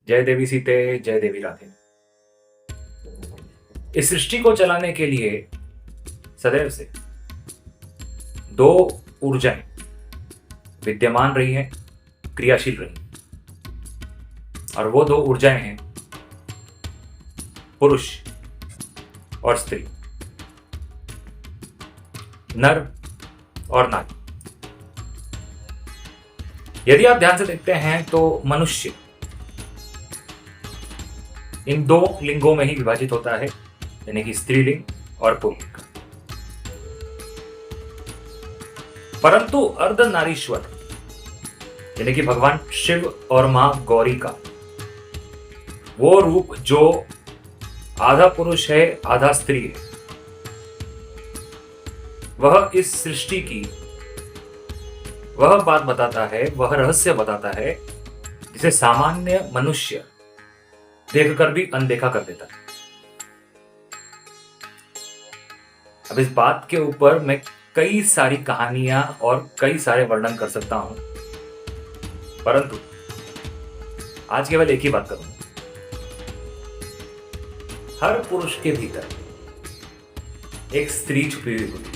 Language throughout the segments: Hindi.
जय देवी सीते, जय देवी राधे। इस सृष्टि को चलाने के लिए सदैव से दो ऊर्जाएं विद्यमान रही हैं, क्रियाशील रही हैं। और वो दो ऊर्जाएं हैं पुरुष और स्त्री, नर और नारी। यदि आप ध्यान से देखते हैं तो मनुष्य इन दो लिंगों में ही विभाजित होता है, यानी कि स्त्रीलिंग और पुल्लिंग। परंतु अर्धनारीश्वर यानी कि भगवान शिव और मां गौरी का वो रूप जो आधा पुरुष है आधा स्त्री है, वह इस सृष्टि की वह बात बताता है, वह रहस्य बताता है जिसे सामान्य मनुष्य देखकर भी अनदेखा कर देता है। अब इस बात के ऊपर मैं कई सारी कहानियां और कई सारे वर्णन कर सकता हूं, परंतु आज केवल एक ही बात करूंगा। हर पुरुष के भीतर एक स्त्री छुपी हुई होती है।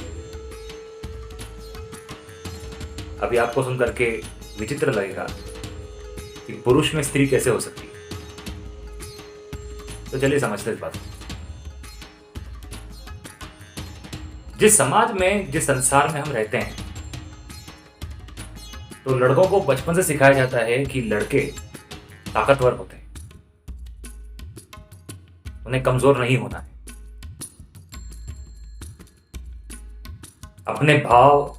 अभी आपको सुनकर के विचित्र लगेगा कि पुरुष में स्त्री कैसे हो सकती है, तो चलिए समझते इस बात को। जिस समाज में, जिस संसार में हम रहते हैं, तो लड़कों को बचपन से सिखाया जाता है कि लड़के ताकतवर होते हैं, उन्हें कमजोर नहीं होना है। अपने भाव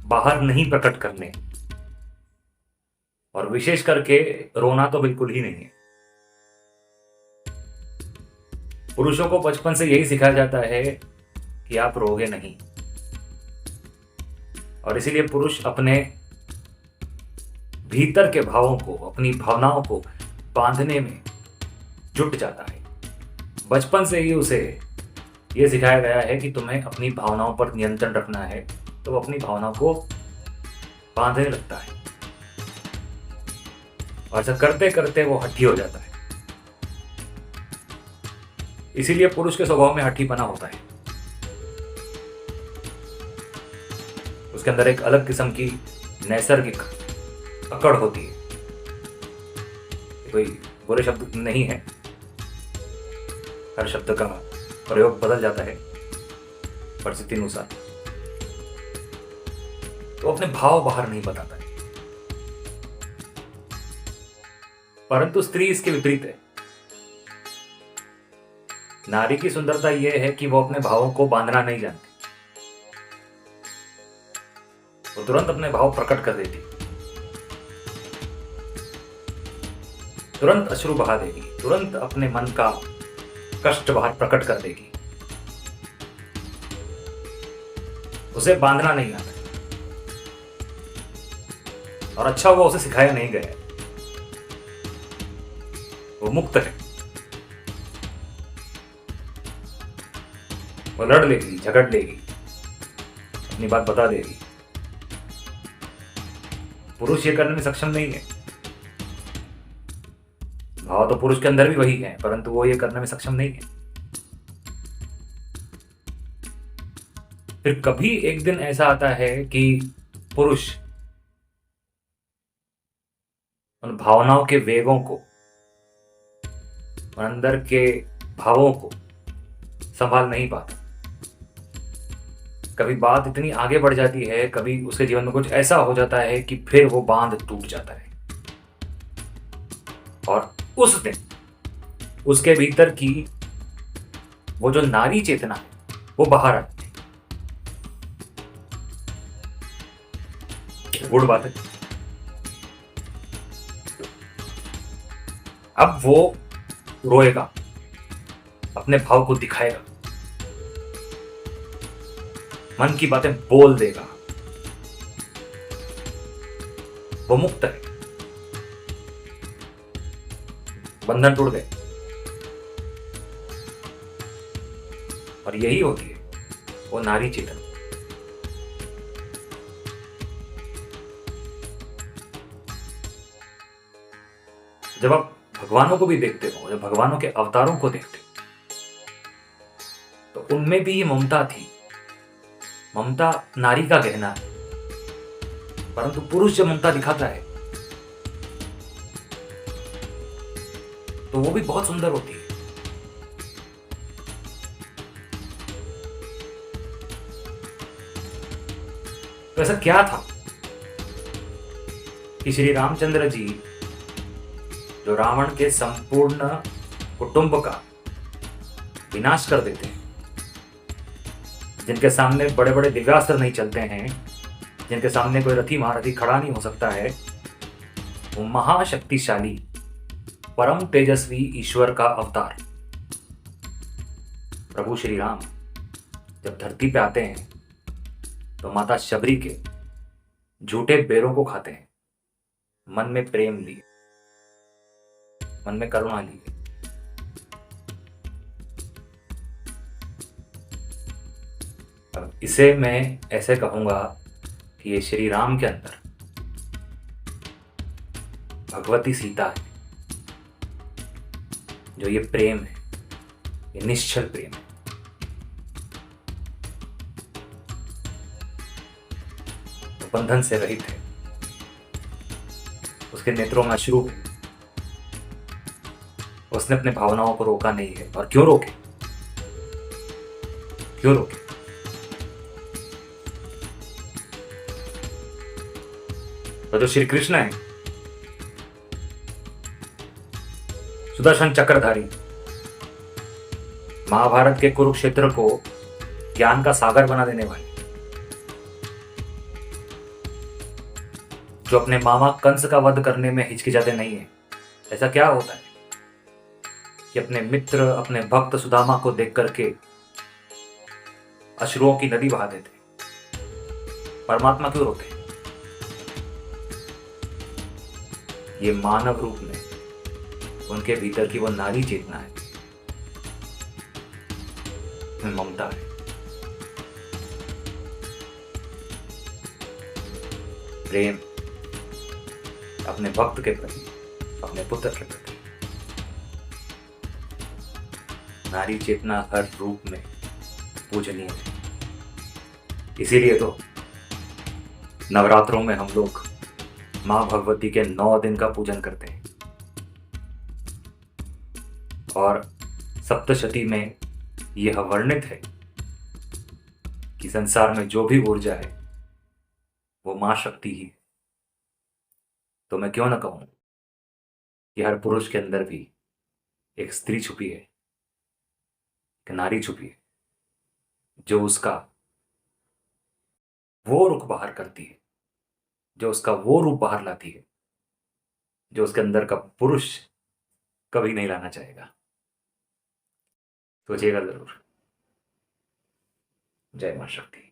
बाहर नहीं प्रकट करने, और विशेष करके रोना तो बिल्कुल ही नहीं है। पुरुषों को बचपन से यही सिखाया जाता है कि आप रोगे नहीं, और इसीलिए पुरुष अपने भीतर के भावों को, अपनी भावनाओं को बांधने में जुट जाता है। बचपन से ही उसे यह सिखाया गया है कि तुम्हें अपनी भावनाओं पर नियंत्रण रखना है, तो वो अपनी भावनाओं को बांधने लगता है, और ऐसा करते करते वो हठी हो जाता है। इसीलिए पुरुष के स्वभाव में हठीपना होता है। उसके अंदर एक अलग किस्म की नैसर्गिक अकड़ होती है। कोई बुरे शब्द नहीं है, हर शब्द का प्रयोग बदल जाता है परिस्थिति अनुसार। तो अपने भाव बाहर नहीं बताता है, परंतु स्त्री इसके विपरीत है। नारी की सुंदरता यह है कि वो अपने भावों को बांधना नहीं जानती, वो तुरंत अपने भाव प्रकट कर देती, तुरंत अश्रु बहा देगी, तुरंत अपने मन का कष्ट बाहर प्रकट कर देगी। उसे बांधना नहीं आता, और अच्छा वो उसे सिखाया नहीं गया, वो मुक्त है। वो लड़ लेगी, झगड़ लेगी, अपनी बात बता देगी। पुरुष ये करने में सक्षम नहीं है। भाव तो पुरुष के अंदर भी वही है, परंतु वो ये करने में सक्षम नहीं है। फिर कभी एक दिन ऐसा आता है कि पुरुष उन भावनाओं के वेगों को, अंदर के भावों को संभाल नहीं पाता। कभी बात इतनी आगे बढ़ जाती है, कभी उसके जीवन में कुछ ऐसा हो जाता है कि फिर वो बांध टूट जाता है, और उस दिन उसके भीतर की वो जो नारी चेतना है वो बाहर आती है। गुड बात है। अब वो रोएगा, अपने भाव को दिखाएगा, मन की बातें बोल देगा। वो मुक्त है, बंधन टूट गए। और यही होती है वो नारी चेतन। भगवानों को भी देखते हो, जब भगवानों के अवतारों को देखते हो, तो उनमें भी ये ममता थी। ममता नारी का गहना है, परंतु पुरुष जब ममता दिखाता है तो वो भी बहुत सुंदर होती है। तो ऐसा क्या था कि श्री रामचंद्र जी, जो रावण के संपूर्ण कुटुंब का विनाश कर देते हैं, जिनके सामने बड़े बड़े दिव्यास्त्र नहीं चलते हैं, जिनके सामने कोई रथी महारथी खड़ा नहीं हो सकता है, वो महाशक्तिशाली परम तेजस्वी ईश्वर का अवतार प्रभु श्री राम जब धरती पे आते हैं तो माता शबरी के झूठे बेरों को खाते हैं, मन में प्रेम लिए, मन में करुणा लिए। अब इसे मैं ऐसे कहूंगा कि ये श्री राम के अंदर भगवती सीता है, जो ये प्रेम है, ये निश्चल प्रेम है। तो बंधन से रहित है, उसके नेत्रों में अश्रु है, उसने अपने भावनाओं को रोका नहीं है। और क्यों रोके? क्यों रोके? तो जो श्री कृष्ण है, सुदर्शन चक्रधारी, महाभारत के कुरुक्षेत्र को ज्ञान का सागर बना देने वाले, जो अपने मामा कंस का वध करने में हिचकिचाते नहीं है। ऐसा क्या होता है कि अपने मित्र, अपने भक्त सुदामा को देख करके अश्रुओं की नदी बहा देते? परमात्मा क्यों रोते? ये मानव रूप में उनके भीतर की वो नारी चेतना है, ममता है। प्रेम अपने भक्त के प्रति, अपने पुत्र के प्रति। नारी चेतना हर रूप में पूजनीय है। इसीलिए तो नवरात्रों में हम लोग मां भगवती के 9 दिन का पूजन करते हैं। और सप्तशती में यह वर्णित है कि संसार में जो भी ऊर्जा है वो मां शक्ति ही है। तो मैं क्यों ना कहूं कि हर पुरुष के अंदर भी एक स्त्री छुपी है, एक नारी छुपी है, जो उसका वो रुख बाहर करती है, जो उसका वो रूप बाहर लाती है, जो उसके अंदर का पुरुष कभी नहीं लाना चाहेगा। सोचिएगा जरूर। जय मां शक्ति।